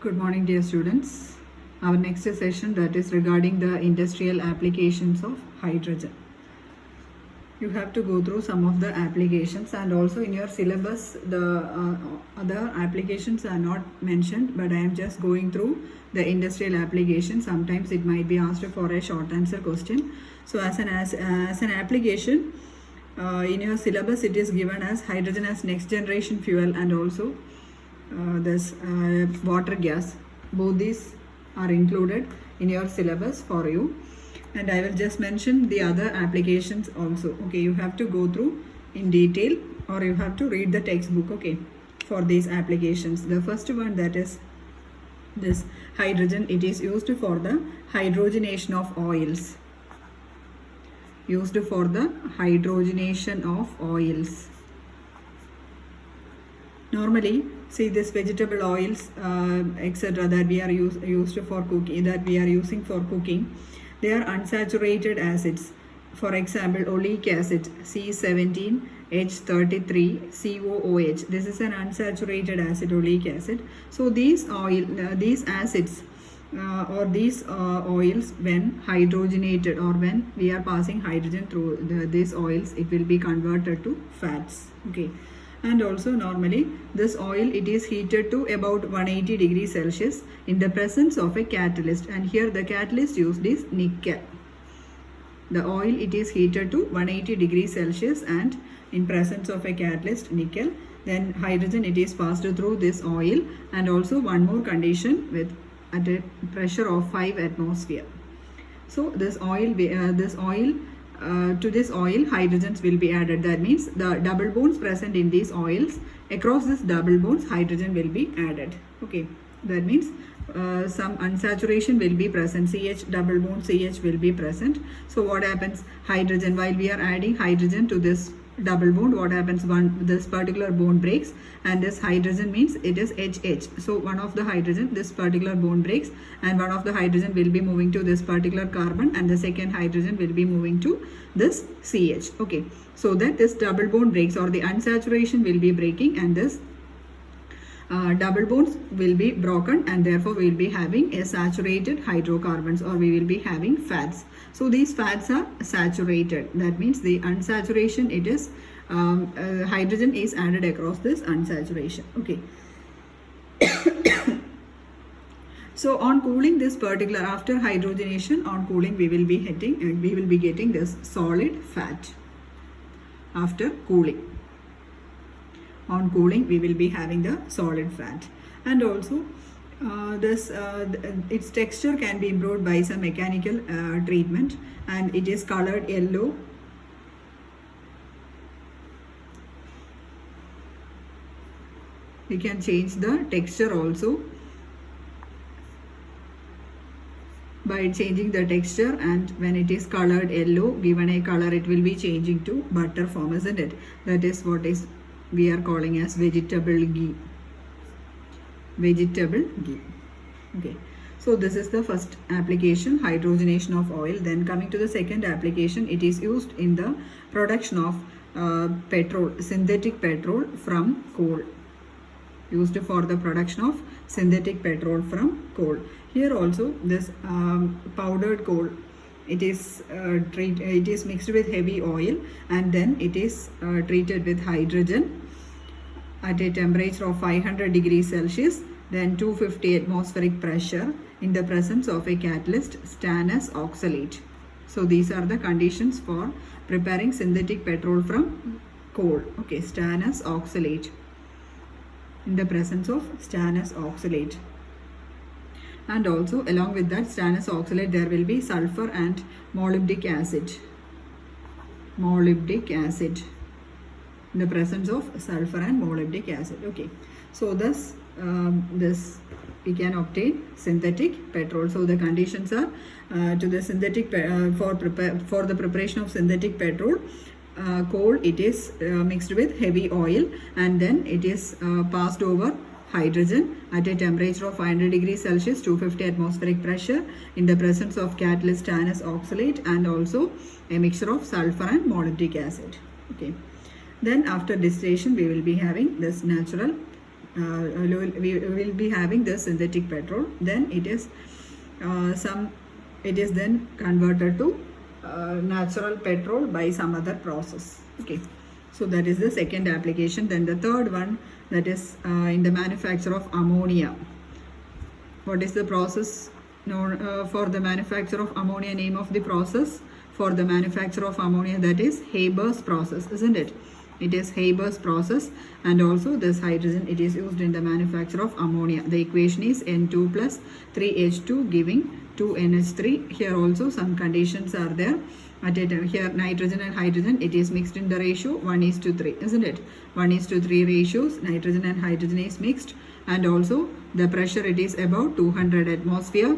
Good morning, dear students. Our next session that is regarding the industrial applications of hydrogen. You have to go through some of the applications, and also in your syllabus the other applications are not mentioned, but I am just going through the industrial application. Sometimes it might be asked for a short answer question. So as an application in your syllabus it is given as hydrogen as next generation fuel, and also this water gas. Both these are included in your syllabus for you, and I will just mention the other applications also. Okay, you have to go through in detail, or you have to read the textbook, okay, for these applications. The first one, that is this hydrogen. It is used for the hydrogenation of oils. Used for the hydrogenation of oils. Normally, see this vegetable oils, etc., that we are used for cooking, that we are using for cooking, they are unsaturated acids. For example, oleic acid C17H33COOH. This is an unsaturated acid, oleic acid. So these acids or these oils, when hydrogenated, or when we are passing hydrogen through these oils, it will be converted to fats. Okay. And also normally this oil, it is heated to about 180 degrees Celsius in the presence of a catalyst, and here the catalyst used is nickel. The oil, it is heated to 180 degrees Celsius and in presence of a catalyst, nickel. Then hydrogen, it is passed through this oil, and also one more condition, with at a pressure of 5 atmosphere. So this oil to this oil hydrogens will be added. That means the double bonds present in these oils, across this double bonds hydrogen will be added. Okay, that means some unsaturation will be present. CH double bond CH will be present. So what happens? Hydrogen, while we are adding hydrogen to this double bond, what happens? This particular bond breaks, and this hydrogen means it is HH. So one of the hydrogen, this particular bond breaks, and one of the hydrogen will be moving to this particular carbon, and the second hydrogen will be moving to this CH. Okay, so that this double bond breaks, or the unsaturation will be breaking, and this double bonds will be broken, and therefore we will be having a saturated hydrocarbons, or we will be having fats. So these fats are saturated. That means the unsaturation, it is hydrogen is added across this unsaturation. Okay. So on cooling this particular, after hydrogenation, on cooling we will be getting this solid fat. After cooling, on cooling we will be having the solid fat. And also its texture can be improved by some mechanical treatment, and it is colored yellow. We can change the texture also by changing the texture, and when it is colored yellow, given a color, it will be changing to butter form, isn't it? That is what is we are calling as vegetable ghee. Vegetable ghee. Okay, so this is the first application, hydrogenation of oil. Then coming to the second application, it is used in the production of petrol, synthetic petrol from coal. Used for the production of synthetic petrol from coal. Here also this powdered coal, it is mixed with heavy oil, and then it is treated with hydrogen at a temperature of 500 degrees Celsius, then 250 atmospheric pressure, in the presence of a catalyst, stannous oxalate. So these are the conditions for preparing synthetic petrol from coal. Okay, stannous oxalate, in the presence of stannous oxalate. And also along with that stannous oxalate, there will be sulfur and molybdic acid. Molybdic acid, in the presence of sulfur and molybdic acid. Okay, so thus this we can obtain synthetic petrol. So the conditions are to the synthetic for the preparation of synthetic petrol, coal, it is mixed with heavy oil, and then it is passed over hydrogen at a temperature of 500 degrees Celsius, 250 atmospheric pressure, in the presence of catalyst stannous oxalate, and also a mixture of sulfur and molybdic acid. Okay, then after distillation we will be having this natural we will be having the synthetic petrol. Then it is then converted to natural petrol by some other process. Okay, so that is the second application. Then the third one, that is in the manufacture of ammonia. What is the process known for the manufacture of ammonia? Name of the process for the manufacture of ammonia, that is Haber's process, isn't it? It is Haber's process. And also this hydrogen, it is used in the manufacture of ammonia. The equation is N2 plus 3H2 giving 2NH3. Here also some conditions are there. Here nitrogen and hydrogen, it is mixed in the ratio 1:3, isn't it? 1:3 ratios, nitrogen and hydrogen is mixed. And also the pressure, it is about 200 atmosphere.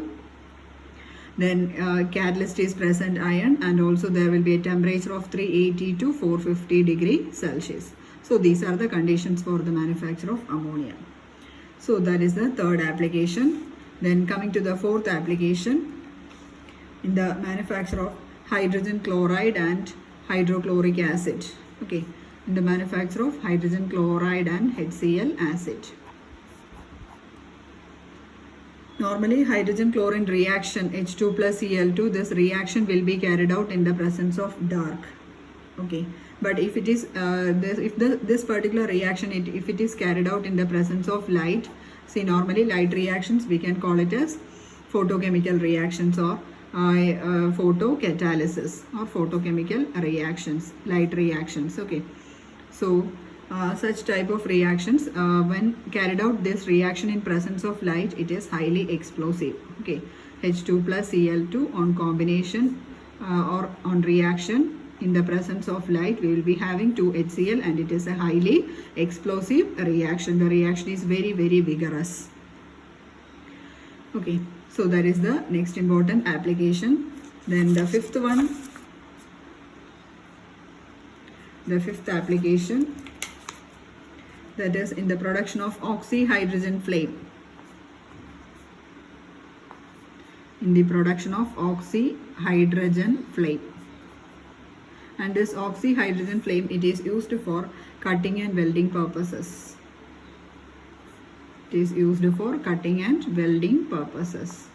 Then catalyst is present iron, and also there will be a temperature of 380 to 450 degree Celsius. So these are the conditions for the manufacture of ammonia. So that is the third application. Then coming to the fourth application, in the manufacture of hydrogen chloride and hydrochloric acid. Okay, in the manufacture of hydrogen chloride and HCl acid. Normally hydrogen chlorine reaction H2 plus Cl2, this reaction will be carried out in the presence of dark. Okay, but if it is this particular reaction, if it is carried out in the presence of light, see normally light reactions we can call it as photochemical reactions or photocatalysis or photochemical reactions, light reactions. Okay, so such type of reactions, when carried out this reaction in presence of light, it is highly explosive. Okay, H2 plus Cl2 on combination or on reaction in the presence of light, we will be having 2 HCl, and it is a highly explosive reaction. The reaction is very, very vigorous. Okay, so that is the next important application. Then the fifth one, the fifth application, that is in the production of oxyhydrogen flame. In the production of oxyhydrogen flame. And this oxyhydrogen flame, it is used for cutting and welding purposes. It is used for cutting and welding purposes.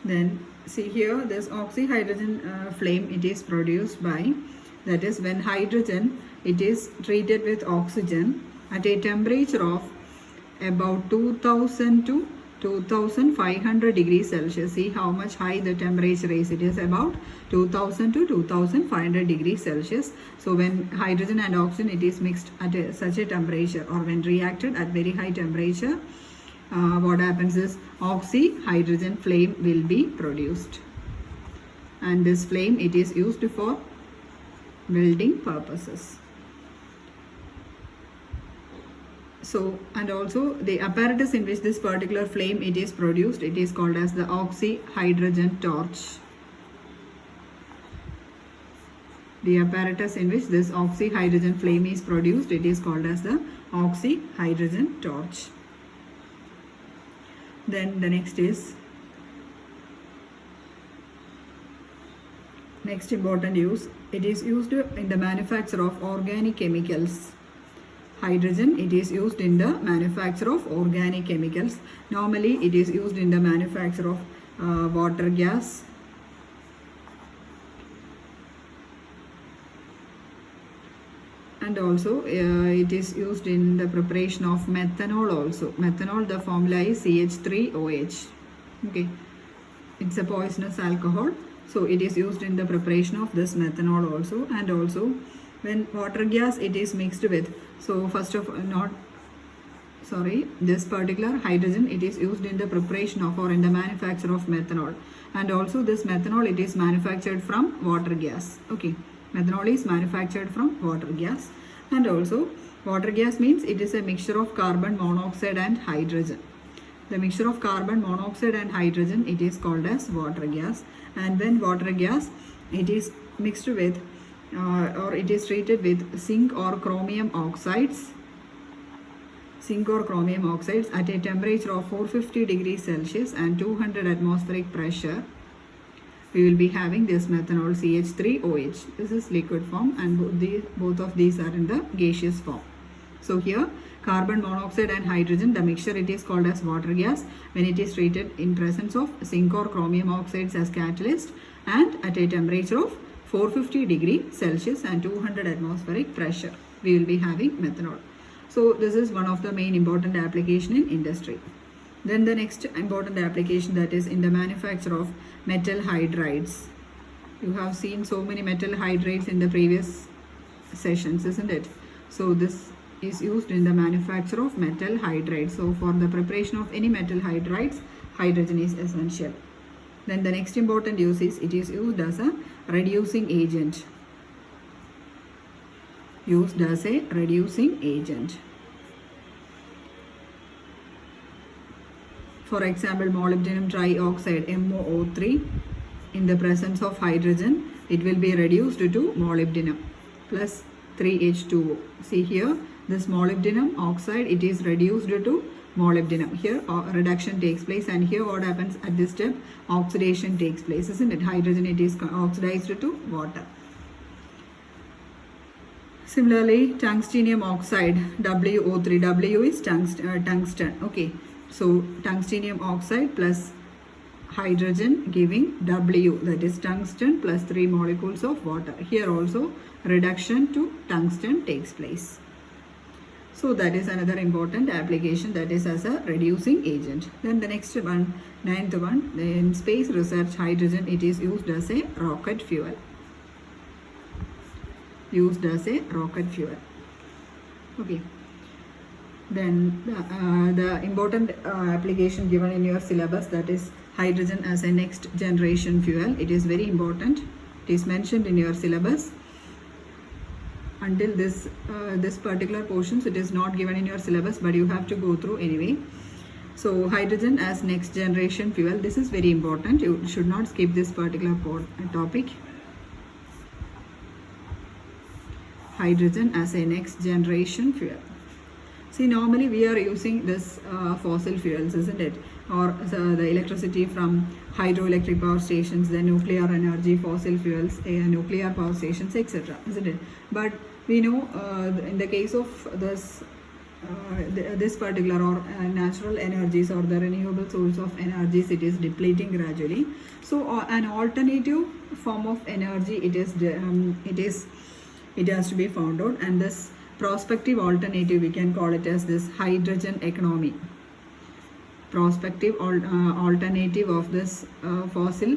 Then see here, this oxyhydrogen flame, it is produced by, that is when hydrogen, it is treated with oxygen at a temperature of about 2000 to 2500 degrees Celsius. See how much high the temperature is. It is about 2000 to 2500 degrees Celsius. So when hydrogen and oxygen, it is mixed at such a temperature, or when reacted at very high temperature, what happens is oxyhydrogen flame will be produced. And this flame, it is used for welding purposes. So, and also the apparatus in which this particular flame it is produced, it is called as the oxyhydrogen torch. The apparatus in which this oxyhydrogen flame is produced, it is called as the oxyhydrogen torch. Then the next is, next important use, it is used in the manufacture of organic chemicals. Hydrogen, it is used in the manufacture of organic chemicals. Normally it is used in the manufacture of water gas, and also it is used in the preparation of methanol also. Methanol, the formula is CH3OH. Okay, it's a poisonous alcohol, so it is used in the preparation of this methanol also. And also when water gas it is mixed with, so first of this particular hydrogen, it is used in the preparation of or in the manufacture of methanol. And also this methanol, it is manufactured from water gas. Okay, methanol is manufactured from water gas. And also water gas means it is a mixture of carbon monoxide and hydrogen. The mixture of carbon monoxide and hydrogen, it is called as water gas. And when water gas, it is mixed with or it is treated with zinc or chromium oxides at a temperature of 450 degrees Celsius and 200 atmospheric pressure, we will be having this methanol CH3OH. This is liquid form, and both of these are in the gaseous form. So here carbon monoxide and hydrogen, the mixture, it is called as water gas when it is treated in presence of zinc or chromium oxides as catalyst and at a temperature of 450 degree Celsius and 200 atmospheric pressure. We will be having methanol. So this is one of the main important application in industry. Then the next important application, that is in the manufacture of metal hydrides. You have seen so many metal hydrides in the previous sessions, isn't it? So this is used in the manufacture of metal hydrides. So for the preparation of any metal hydrides, hydrogen is essential. Then the next important use is it is used as a reducing agent. Used as a reducing agent. For example, molybdenum trioxide MoO3, in the presence of hydrogen, it will be reduced to molybdenum plus 3H2O. See here, this molybdenum oxide, it is reduced to molybdenum. Here reduction takes place, and here what happens at this step? Oxidation takes place, isn't it? Hydrogen, it is oxidized to water. Similarly, tungstenium oxide WO3, W is tungsten. Okay, so tungstenium oxide plus hydrogen giving W, that is tungsten plus 3 molecules of water. Here also reduction to tungsten takes place. So that is another important application, that is as a reducing agent. Then the next one, 9th one, in space research, hydrogen, it is used as a rocket fuel. Used as a rocket fuel. Okay. Then the important application given in your syllabus, that is hydrogen as a next generation fuel. It is very important. It is mentioned in your syllabus. Until this particular portions, it is not given in your syllabus, but you have to go through anyway. So hydrogen as next generation fuel, this is very important. You should not skip this particular topic. Hydrogen as a next generation fuel. See, normally we are using this fossil fuels, isn't it? Or the electricity from hydroelectric power stations, the nuclear energy, fossil fuels, nuclear power stations, etc., isn't it? But we know in the case of this particular or natural energies or the renewable source of energies, it is depleting gradually. So an alternative form of energy, it has to be found out, and this prospective alternative, we can call it as this hydrogen economy. Prospective alternative of this fossil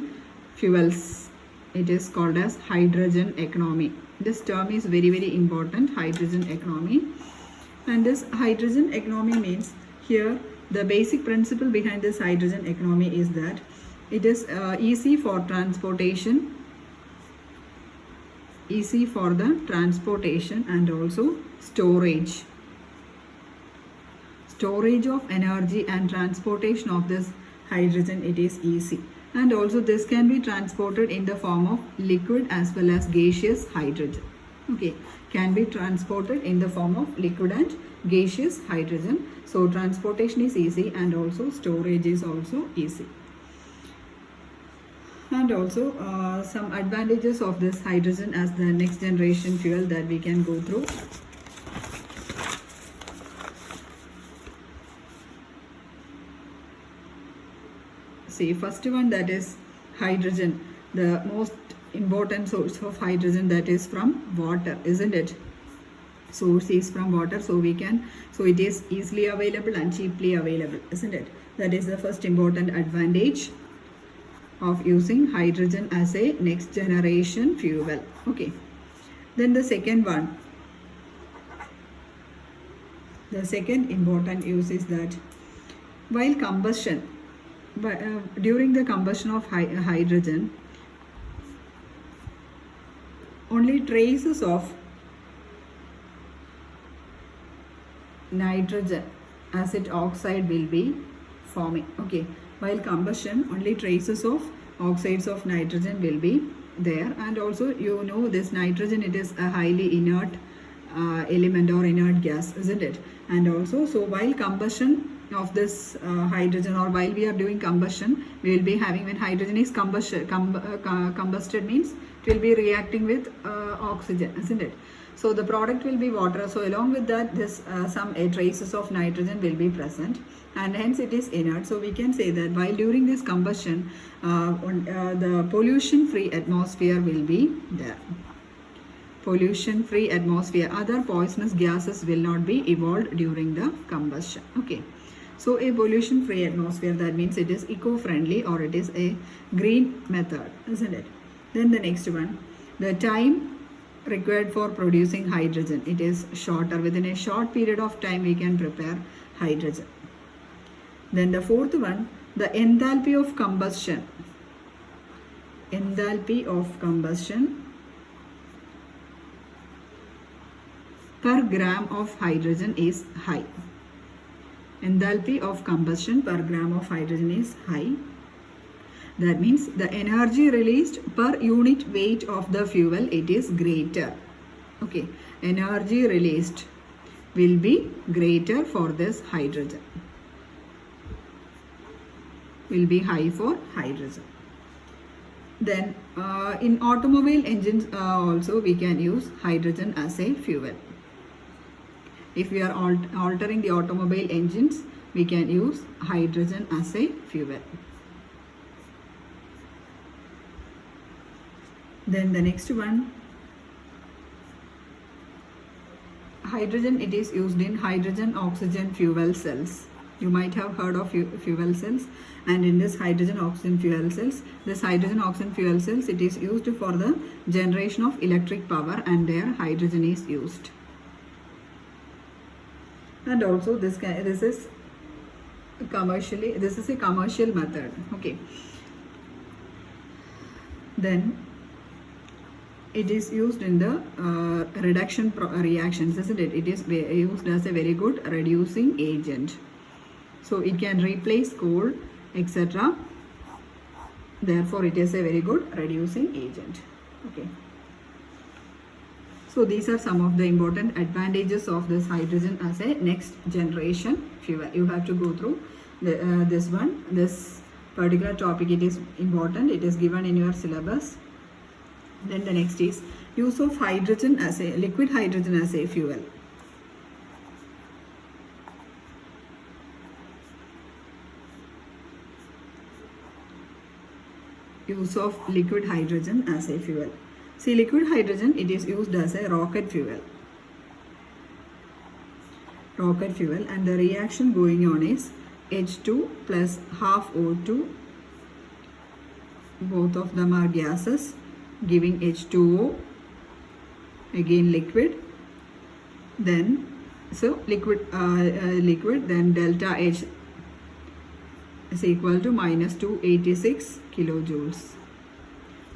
fuels, it is called as hydrogen economy. This term is very, very important, hydrogen economy. And this hydrogen economy means, here the basic principle behind this hydrogen economy is that it is easy for transportation, easy for the transportation and also storage. Storage of energy and transportation of this hydrogen, it is easy. And also this can be transported in the form of liquid as well as gaseous hydrogen. Okay, can be transported in the form of liquid and gaseous hydrogen. So transportation is easy and also storage is also easy. And also some advantages of this hydrogen as the next generation fuel that we can go through. See, first one, that is hydrogen. The most important source of hydrogen, that is from water, isn't it? Source is from water, so it is easily available and cheaply available, isn't it? That is the first important advantage of using hydrogen as a next generation fuel. Okay. Then the second one, the second important use is that while combustion, during the combustion of hydrogen, only traces of nitrogen acid oxide will be forming. Okay, while combustion, only traces of oxides of nitrogen will be there. And also, you know, this nitrogen, it is a highly inert element or inert gas, isn't it? And also, so while combustion of this hydrogen, or while we are doing combustion, we will be having, when hydrogen is combusted means it will be reacting with oxygen, isn't it? So the product will be water. So along with that, this some traces of nitrogen will be present, and hence it is inert. So we can say that while during this combustion, the pollution-free atmosphere will be there. Pollution-free atmosphere, other poisonous gases will not be evolved during the combustion. Okay. So a pollution-free atmosphere, that means it is eco-friendly, or it is a green method, isn't it? Then the next one, the time required for producing hydrogen, it is shorter. Within a short period of time we can prepare hydrogen. Then the fourth one, the enthalpy of combustion. Enthalpy of combustion per gram of hydrogen is high. Enthalpy of combustion per gram of hydrogen is high. That means the energy released per unit weight of the fuel, it is greater. Okay, energy released will be greater for this hydrogen. Will be high for hydrogen. Then in automobile engines also we can use hydrogen as a fuel. If we are altering the automobile engines, we can use hydrogen as a fuel. Then the next one, hydrogen, it is used in hydrogen oxygen fuel cells. You might have heard of fuel cells, and in this hydrogen oxygen fuel cells, it is used for the generation of electric power, and there hydrogen is used. And also this is a commercial method. Okay. Then it is used in the reduction reactions, isn't it? It is used as a very good reducing agent. So it can replace coal, etc. Therefore, it is a very good reducing agent. Okay. So these are some of the important advantages of this hydrogen as a next generation fuel. You have to go through this particular topic. It is important. It is given in your syllabus. Then the next is use of hydrogen as a liquid hydrogen as a fuel. Use of liquid hydrogen as a fuel. See, liquid hydrogen, it is used as a rocket fuel. And the reaction going on is H2 plus half O2. Both of them are gases, giving H2O, again liquid. Then so liquid then delta H is equal to minus 286 kilojoules.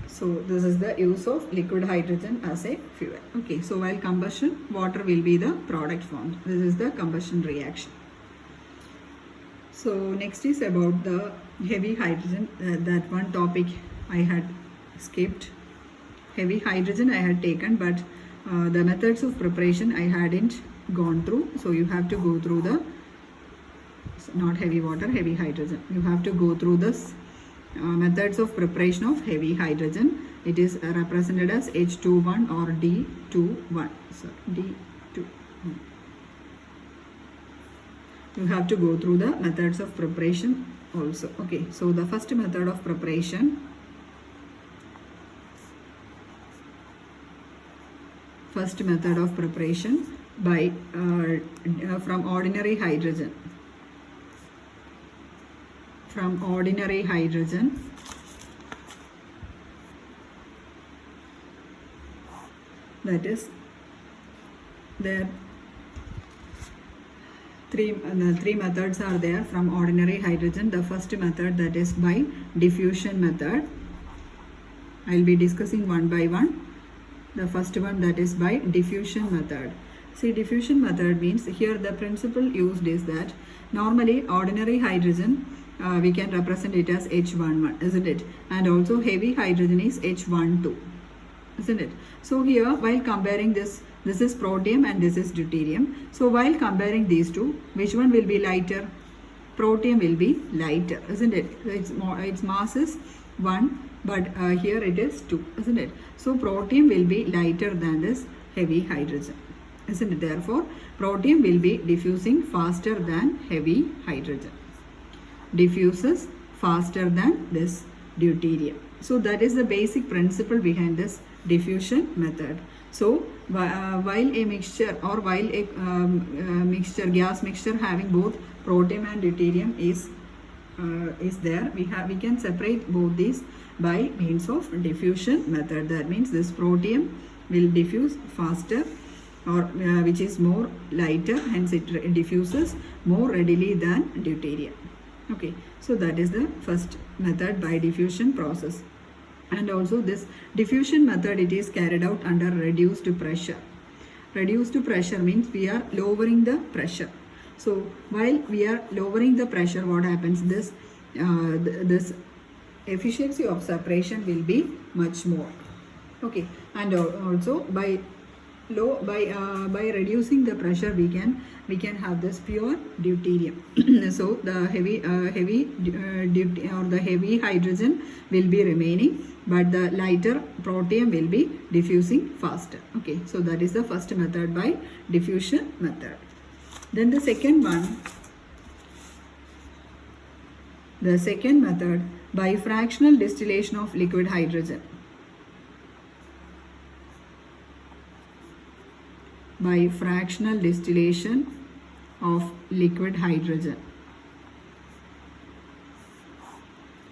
So this is the use of liquid hydrogen as a fuel. Okay, so while combustion, water will be the product formed. This is the combustion reaction. So next is about the heavy hydrogen. That one topic I had skipped. Heavy hydrogen I had taken, but the methods of preparation I hadn't gone through. So you have to go through the, not heavy water, heavy hydrogen. You have to go through this methods of preparation of heavy hydrogen. It is represented as H21 or D21. So D21. You have to go through the methods of preparation also. Okay, so the first method of preparation. First method of preparation by from ordinary hydrogen. From ordinary hydrogen, that is, there three methods are there from ordinary hydrogen. The first method, that is by diffusion method. I will be discussing one by one. The first one, that is by diffusion method. See, diffusion method means here the principle used is that normally ordinary hydrogen we can represent it as H11, isn't it? And also heavy hydrogen is H12, isn't it? So here, while comparing this This is protium and this is deuterium. So while comparing these two, which one will be lighter? Protium will be lighter, isn't it? Its mass is 1, but here it is 2, isn't it? So protium will be lighter than this heavy hydrogen, isn't it? Therefore, protium will be diffusing faster than heavy hydrogen. Diffuses faster than this deuterium. So that is the basic principle behind this diffusion method. So while a mixture or while a gas mixture having both protium and deuterium is there, we can separate both these by means of diffusion method. That means this protium will diffuse faster, or which is more lighter, hence it diffuses more readily than deuterium. Okay, so that is the first method by diffusion process. And also this diffusion method, it is carried out under reduced pressure. Reduced pressure means we are lowering the pressure. So while we are lowering the pressure, what happens? This efficiency of separation will be much more. Okay, and also by reducing the pressure, we can have this pure deuterium. So the heavy hydrogen will be remaining, but the lighter protium will be diffusing faster. Okay, so that is the first method by diffusion method. Then the second one, the second method by fractional distillation of liquid hydrogen. By fractional distillation of liquid hydrogen.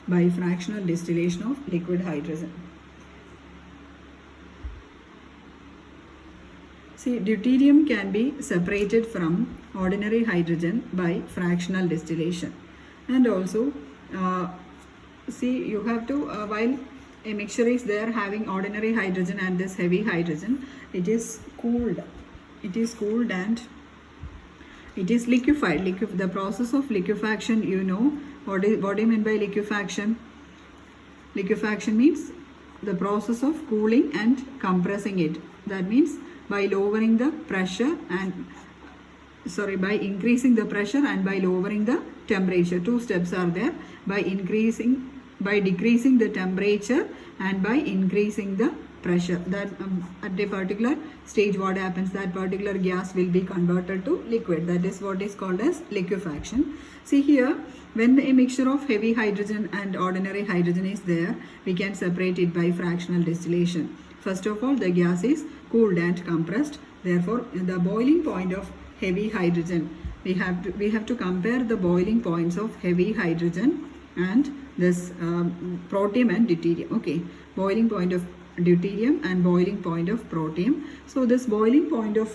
By fractional distillation of liquid hydrogen. See, deuterium can be separated from ordinary hydrogen by fractional distillation. And also, see, you have to, while a mixture is there having ordinary hydrogen and this heavy hydrogen, it is cooled. It is cooled and it is liquefied. The process of liquefaction, you know, what do you mean by liquefaction? Liquefaction means the process of cooling and compressing it. That means by lowering the pressure and by increasing the pressure and by lowering the temperature. Two steps are there: by decreasing the temperature and by increasing the pressure. That at a particular stage, what happens? That particular gas will be converted to liquid. That is what is called as liquefaction. See here, when a mixture of heavy hydrogen and ordinary hydrogen is there, we can separate it by fractional distillation. First of all, the gas is cooled and compressed. Therefore, the boiling point of heavy hydrogen, we have to compare the boiling points of heavy hydrogen and this protium and deuterium. Okay, boiling point of deuterium and boiling point of protium. So this boiling point of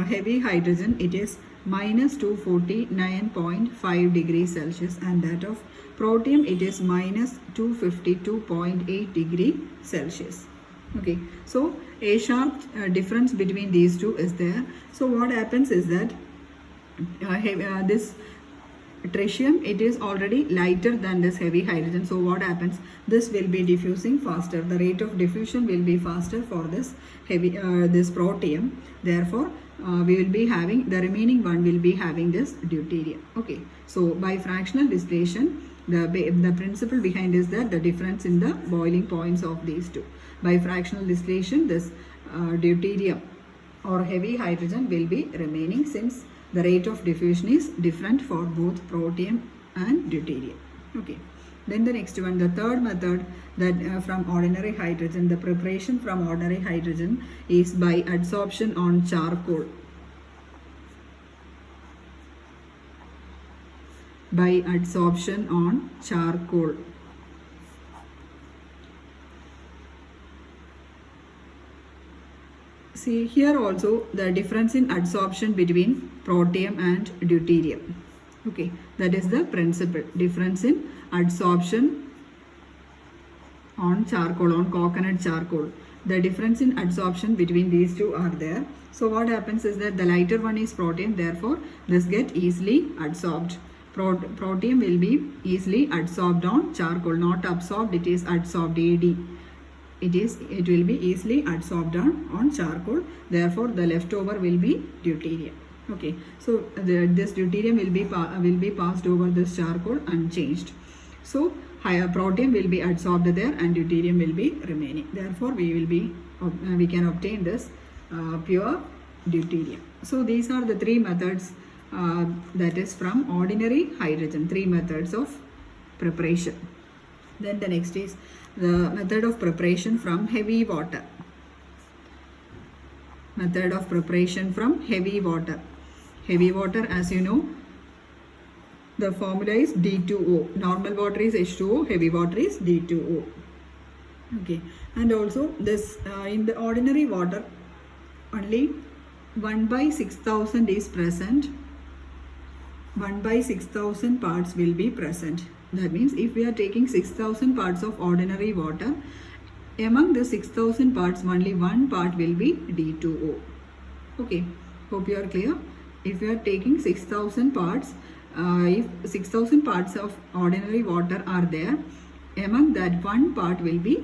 heavy hydrogen, it is minus 249.5 degrees Celsius, and that of protium, it is minus 252.8 degree Celsius. Okay, so a sharp difference between these two is there. So what happens is that this tritium, it is already lighter than this heavy hydrogen. So what happens? This will be diffusing faster. The rate of diffusion will be faster for this this protium. Therefore, we will be having the remaining one will be having this deuterium. Okay, so by fractional distillation, the principle behind is that the difference in the boiling points of these two. By fractional distillation, this deuterium or heavy hydrogen will be remaining, since the rate of diffusion is different for both protium and deuterium. Okay, then the next one, the third method, that from ordinary hydrogen, the preparation from ordinary hydrogen is by adsorption on charcoal. By adsorption on charcoal. See here also the difference in adsorption between protium and deuterium. Okay, that is the principle. Difference in adsorption on charcoal, on coconut charcoal. The difference in adsorption between these two are there. So what happens is that the lighter one is protium, therefore this get easily adsorbed. Protium will be easily adsorbed on charcoal, not absorbed, it is adsorbed, AD. it will be easily adsorbed on charcoal. Therefore, the leftover will be deuterium. Okay, so this deuterium will be passed over this charcoal unchanged. So higher protium will be adsorbed there and deuterium will be remaining. Therefore, we can obtain this pure deuterium. So these are the three methods, that is from ordinary hydrogen, three methods of preparation. Then the next is the method of preparation from heavy water. Method of preparation from heavy water. Heavy water, as you know, the formula is D2O. Normal water is H2O, heavy water is D2O. Okay, and also this in the ordinary water only 1/6000 is present. 1/6000 parts will be present. That means if we are taking 6000 parts of ordinary water, among the 6000 parts only one part will be D2O. Okay, hope you are clear. If you are taking 6000 parts, if 6000 parts of ordinary water are there, among that one part will be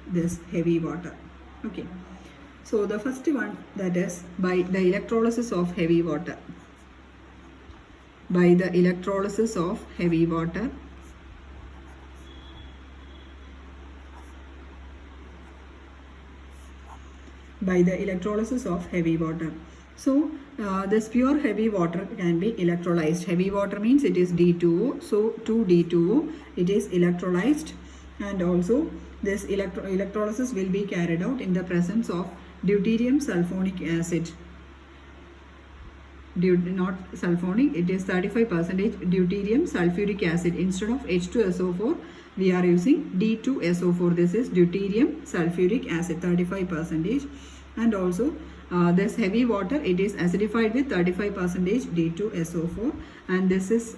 this heavy water. Okay, so the first one, that is by the electrolysis of heavy water. By the electrolysis of heavy water, by the electrolysis of heavy water. So this pure heavy water can be electrolyzed. Heavy water means it is D2O. So 2D2O, it is electrolyzed, and also this electrolysis will be carried out in the presence of deuterium sulfonic acid. Not sulfonic, it is 35% deuterium sulfuric acid. Instead of H2SO4, we are using D2SO4. This is deuterium sulfuric acid, 35%. And also this heavy water, it is acidified with 35% D2SO4, and this is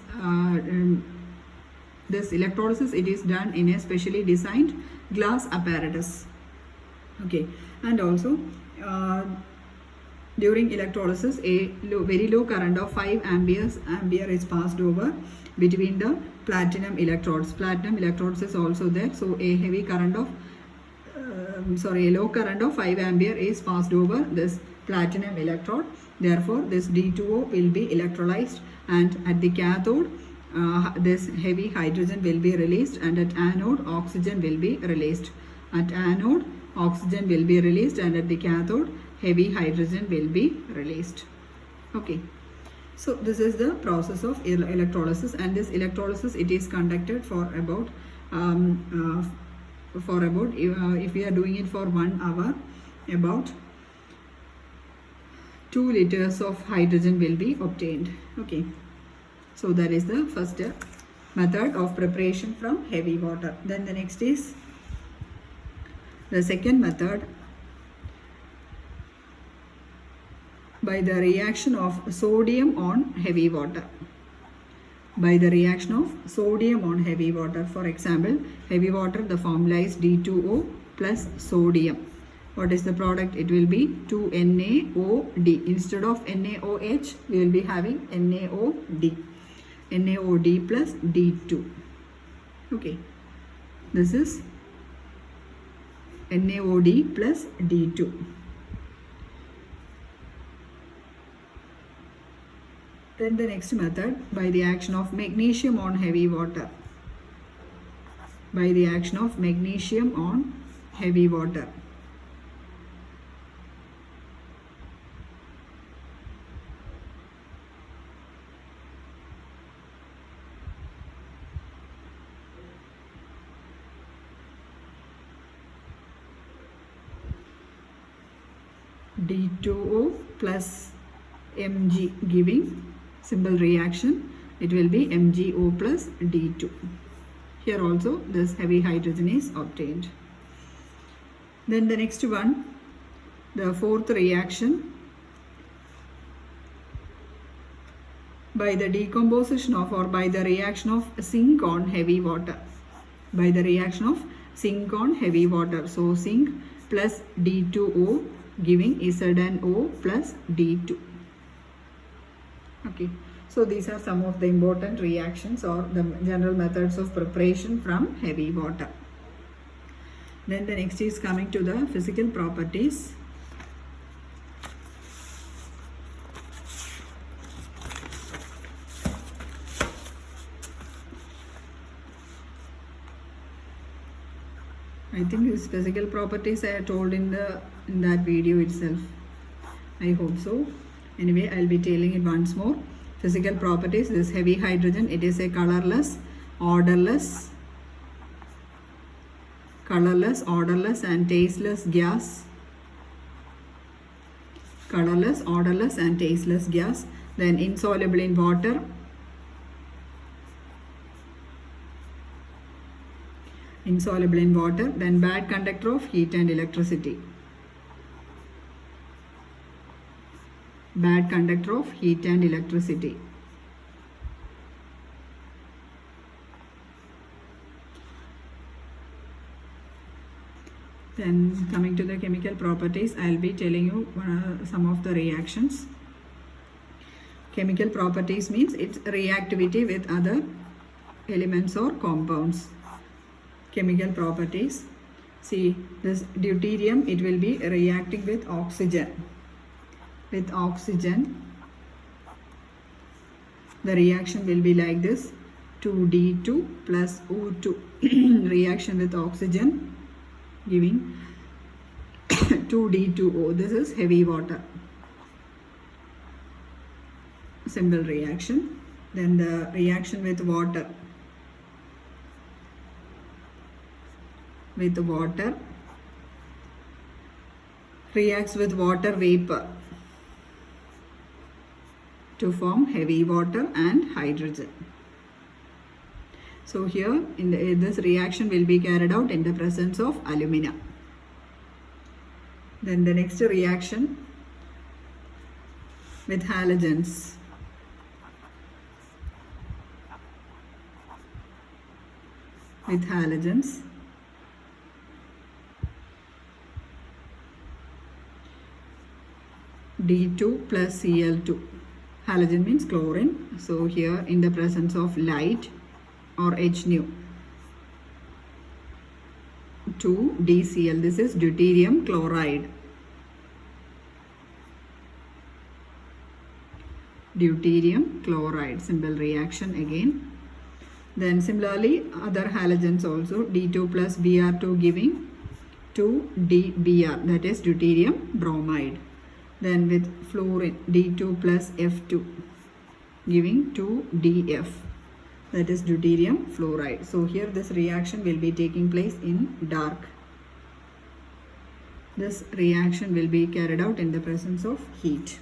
this electrolysis, it is done in a specially designed glass apparatus. Okay, and also during electrolysis, a very low current of 5 ampere is passed over between the platinum electrodes. Platinum electrodes is also there, so a heavy current of a low current of 5 ampere is passed over this platinum electrode. Therefore, this D2O will be electrolyzed, and at the cathode this heavy hydrogen will be released, and at anode oxygen will be released. At anode oxygen will be released, and at the cathode heavy hydrogen will be released. Okay, so this is the process of electrolysis, and this electrolysis, it is conducted for about if we are doing it for 1 hour, about 2 liters of hydrogen will be obtained. Okay, so that is the first method of preparation from heavy water. Then the next is the second method, by the reaction of sodium on heavy water. By the reaction of sodium on heavy water. For example, heavy water, the formula is D2O plus sodium. What is the product? It will be 2NaOD. Instead of NaOH, we will be having NaOD. NaOD plus D2. Okay, this is NaOD plus D2. Then the next method, by the action of magnesium on heavy water. By the action of magnesium on heavy water. D2O plus Mg, giving simple reaction, it will be MgO plus D2. Here also this heavy hydrogen is obtained. Then the next one, the fourth reaction, by the decomposition of, or by the reaction of zinc on heavy water. By the reaction of zinc on heavy water. So zinc plus D2O giving ZnO plus D2. Okay, so these are some of the important reactions or the general methods of preparation from heavy water. Then the next is coming to the physical properties. I think these physical properties I told in that video itself. I hope so. Anyway, I'll be telling it once more. Physical properties. This heavy hydrogen, it is a colorless, odorless, and tasteless gas. Colorless, odorless, and tasteless gas. Then insoluble in water. Insoluble in water. Then bad conductor of heat and electricity. Bad conductor of heat and electricity. Then coming to the chemical properties, I'll be telling you some of the reactions. Chemical properties means its reactivity with other elements or compounds. Chemical properties. See, this deuterium, it will be reacting with oxygen. With oxygen, the reaction will be like this: 2D2 plus O2 reaction with oxygen giving 2D2O. This is heavy water. Simple reaction. Then the reaction with water. With water reacts with water vapor to form heavy water and hydrogen. So here this reaction will be carried out in the presence of alumina. Then the next reaction with halogens. With halogens. D2 plus Cl2. Halogen means chlorine. So here in the presence of light or H nu, 2DCl. This is deuterium chloride. Deuterium chloride. Simple reaction again. Then similarly other halogens also, D2 plus Br2 giving 2DBr, that is deuterium bromide. Then with fluorine, D2 plus F2 giving 2DF, that is deuterium fluoride. So here this reaction will be taking place in dark. This reaction will be carried out in the presence of heat.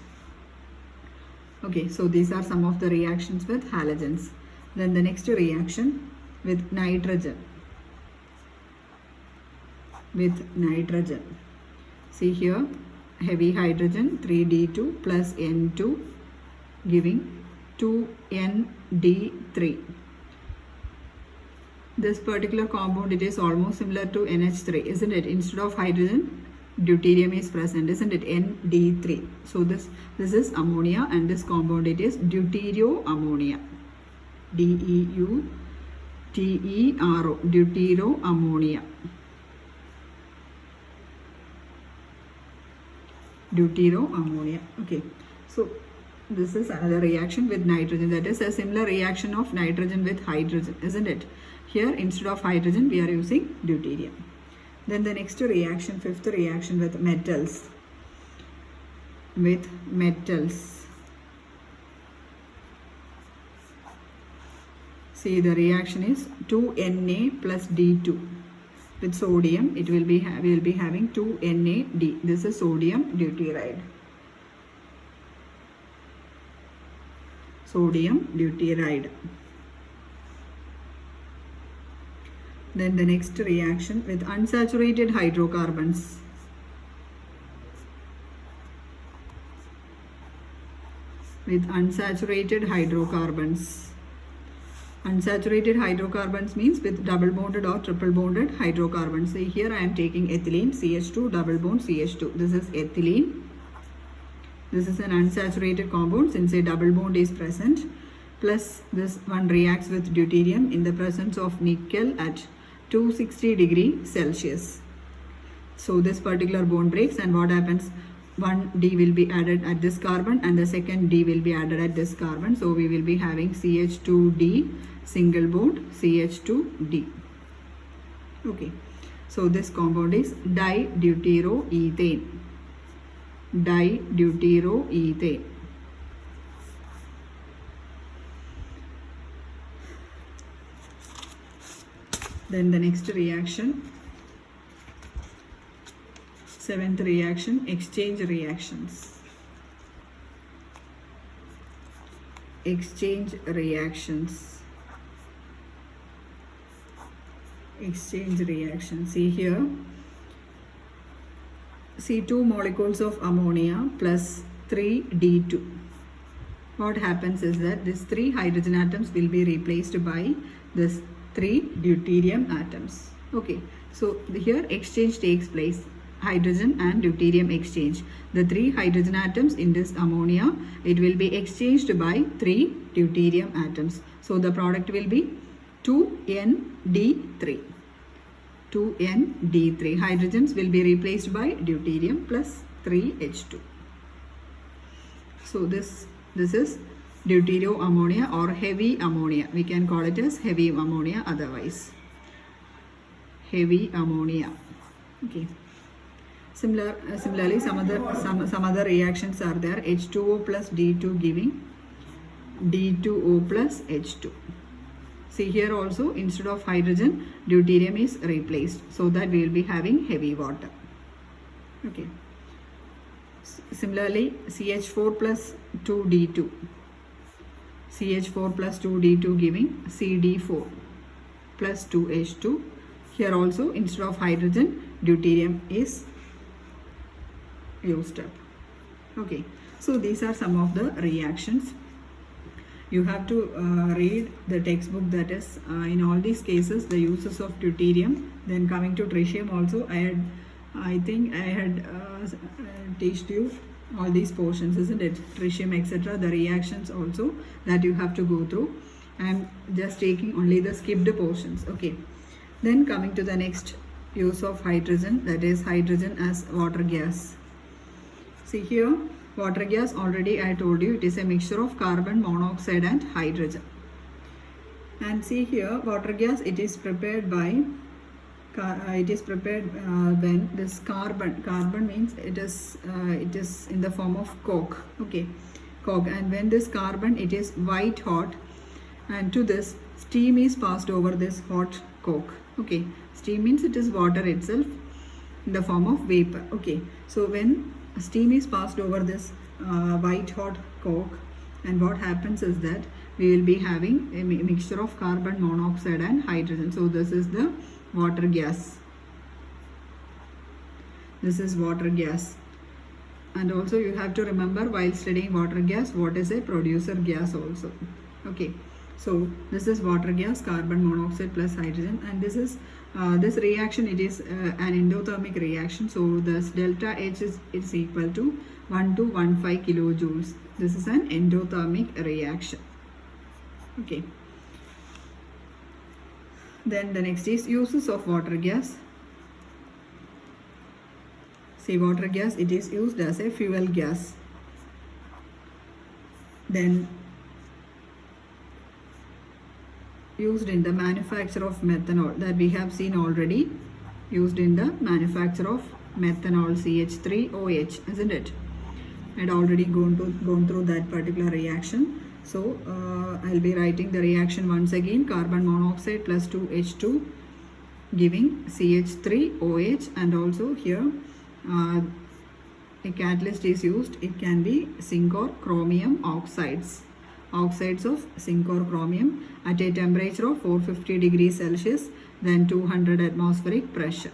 Okay, so these are some of the reactions with halogens. Then the next reaction with nitrogen. With nitrogen. See here, heavy hydrogen 3D2 plus N2 giving 2ND3. This particular compound, it is almost similar to NH3, isn't it? Instead of hydrogen, deuterium is present, isn't it? ND3. So this is ammonia, and this compound, it is deuteroammonia. DEUTERO, deuteroammonia. Deuteroammonia. Okay, so this is another reaction with nitrogen, that is a similar reaction of nitrogen with hydrogen, isn't it? Here instead of hydrogen we are using deuterium. Then the next reaction, fifth reaction with metals. With metals. See, the reaction is 2Na plus D2. With sodium, it will be we will be having 2NaD. This is sodium deuteride. Sodium deuteride. Then the next reaction with unsaturated hydrocarbons. With unsaturated hydrocarbons. Unsaturated hydrocarbons means with double bonded or triple bonded hydrocarbons. See here I am taking ethylene, CH2, double bond CH2. This is ethylene. This is an unsaturated compound since a double bond is present. Plus this one reacts with deuterium in the presence of nickel at 260 degrees Celsius. So this particular bond breaks, and what happens? One D will be added at this carbon and the second D will be added at this carbon. So we will be having CH2D single bond CH2D. Okay. So this compound is dideuteroethane. Dideuteroethane. Then the next reaction, seventh reaction, exchange reactions. Exchange reactions. Exchange reaction. See here, see 2 molecules of ammonia plus 3D2. What happens is that these 3 hydrogen atoms will be replaced by this 3 deuterium atoms. Okay, so here exchange takes place, hydrogen and deuterium exchange. The 3 hydrogen atoms in this ammonia, it will be exchanged by 3 deuterium atoms. So the product will be 2ND3. 2ND3. Hydrogens will be replaced by deuterium plus 3H2. So this is deuteroammonia or heavy ammonia. We can call it as heavy ammonia otherwise. Heavy ammonia. Okay. Similarly, some other reactions are there. H2O plus D2 giving D2O plus H2. See here also, instead of hydrogen, deuterium is replaced, so that we will be having heavy water. Okay. Similarly, CH4 plus 2D2. CH4 plus 2D2 giving CD4 plus 2H2. Here also, instead of hydrogen, deuterium is used up. Okay, so these are some of the reactions. You have to read the textbook, that is in all these cases the uses of deuterium. Then coming to tritium also, I think I had taught you all these portions, isn't it? Tritium, etc. The reactions also that you have to go through. I am just taking only the skipped portions. Okay. Then coming to the next use of hydrogen, that is hydrogen as water gas. See here, water gas, already I told you, it is a mixture of carbon monoxide and hydrogen. And see here, water gas, it is prepared by when this carbon means it is in the form of coke. Okay, coke. And when this carbon, it is white hot, and to this steam is passed over this hot coke. Okay, steam means it is water itself in the form of vapor. Okay, so when steam is passed over this white hot coke, and what happens is that we will be having a mixture of carbon monoxide and hydrogen. So this is the water gas. This is water gas. And also you have to remember while studying water gas, what is a producer gas also. Okay, so this is water gas, carbon monoxide plus hydrogen, and this is this reaction, it is an endothermic reaction. So this delta H is equal to 1215 kilojoules. This is an endothermic reaction. Okay. Then the next is uses of water gas. See, water gas, it is used as a fuel gas. Then used in the manufacture of methanol, that we have seen already, used in the manufacture of methanol, CH3OH, isn't it? I had already gone through that particular reaction. So I'll be writing the reaction once again. Carbon monoxide plus 2H2 giving CH3OH, and also here a catalyst is used. It can be zinc or chromium oxides. Oxides of zinc or chromium at a temperature of 450 degrees Celsius, then 200 atmospheric pressure.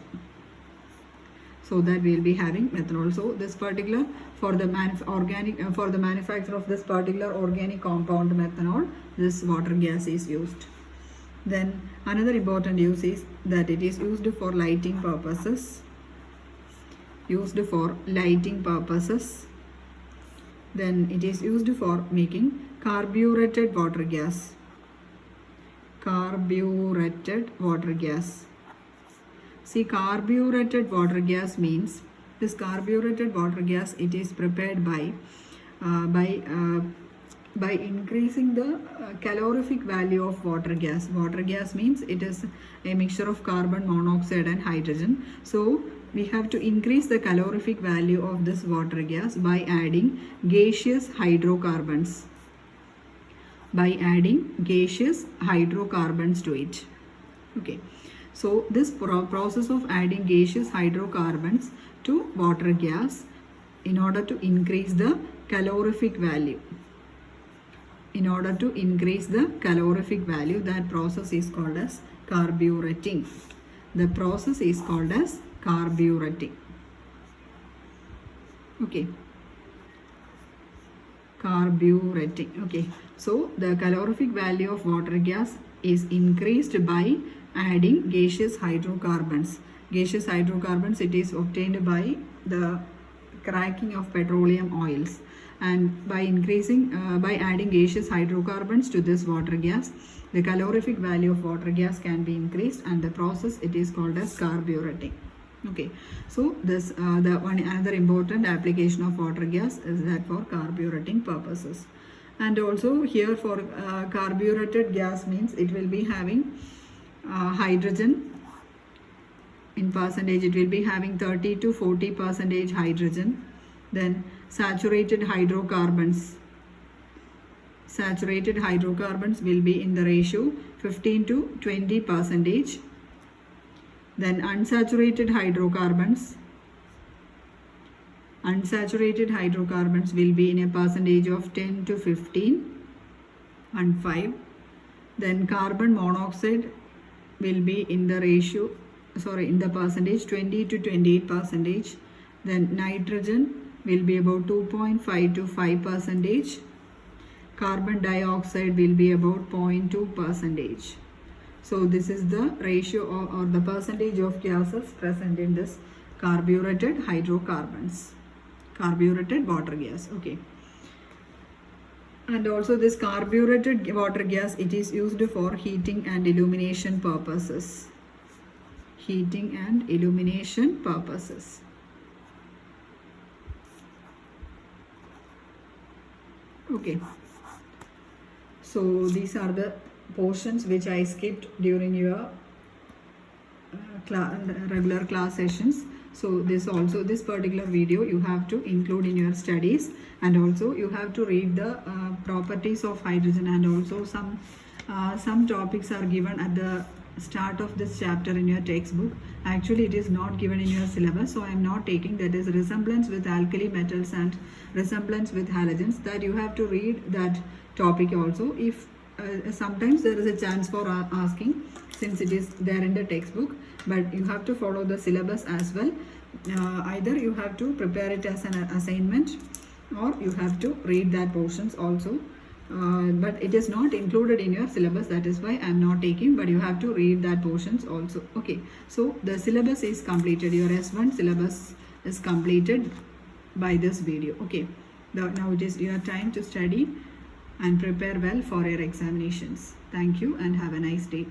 So that we will be having methanol. So this particular, for the manufacture of this particular organic compound methanol, this water gas is used. Then another important use is that it is used for lighting purposes. Used for lighting purposes. Then it is used for making carbureted water gas. Carbureted water gas. See, carbureted water gas means this carbureted water gas, it is prepared by increasing the calorific value of water gas. Water gas means it is a mixture of carbon monoxide and hydrogen. So we have to increase the calorific value of this water gas by adding gaseous hydrocarbons. By adding gaseous hydrocarbons to it. Okay. So this process of adding gaseous hydrocarbons to water gas in order to increase the calorific value. In order to increase the calorific value, that process is called as carbureting. The process is called as carbureting. Okay. Carbureting. Okay. So the calorific value of water gas is increased by adding gaseous hydrocarbons. Gaseous hydrocarbons, it is obtained by the cracking of petroleum oils, and by adding gaseous hydrocarbons to this water gas, the calorific value of water gas can be increased, and the process, it is called as carbureting. Okay, so this another important application of water gas is that for carbureting purposes. And also here for carbureted gas means it will be having hydrogen in percentage, it will be having 30 to 40% hydrogen. Then saturated hydrocarbons will be in the ratio 15 to 20%. Then unsaturated hydrocarbons will be in a percentage of 10 to 15 and 5. Then carbon monoxide will be in the ratio, in the percentage 20 to 28%. Then nitrogen will be about 2.5 to 5%. Carbon dioxide will be about 0.2%. So this is the ratio or the percentage of gases present in this carbureted hydrocarbons, carbureted water gas. Okay. And also this carbureted water gas, it is used for heating and illumination purposes. Heating and illumination purposes. Okay. So these are the portions which I skipped during your regular class sessions. So this particular video you have to include in your studies, and also you have to read the properties of hydrogen, and also some topics are given at the start of this chapter in your textbook. Actually it is not given in your syllabus, so I am not taking. That is resemblance with alkali metals and resemblance with halogens, that you have to read that topic also. If sometimes there is a chance for asking, since it is there in the textbook, but you have to follow the syllabus as well. Either you have to prepare it as an assignment, or you have to read that portions also. But it is not included in your syllabus, that is why I am not taking, but you have to read that portions also. Okay, so the syllabus is completed. Your S1 syllabus is completed by this video. Okay, now it is your time to study and prepare well for your examinations. Thank you and have a nice day.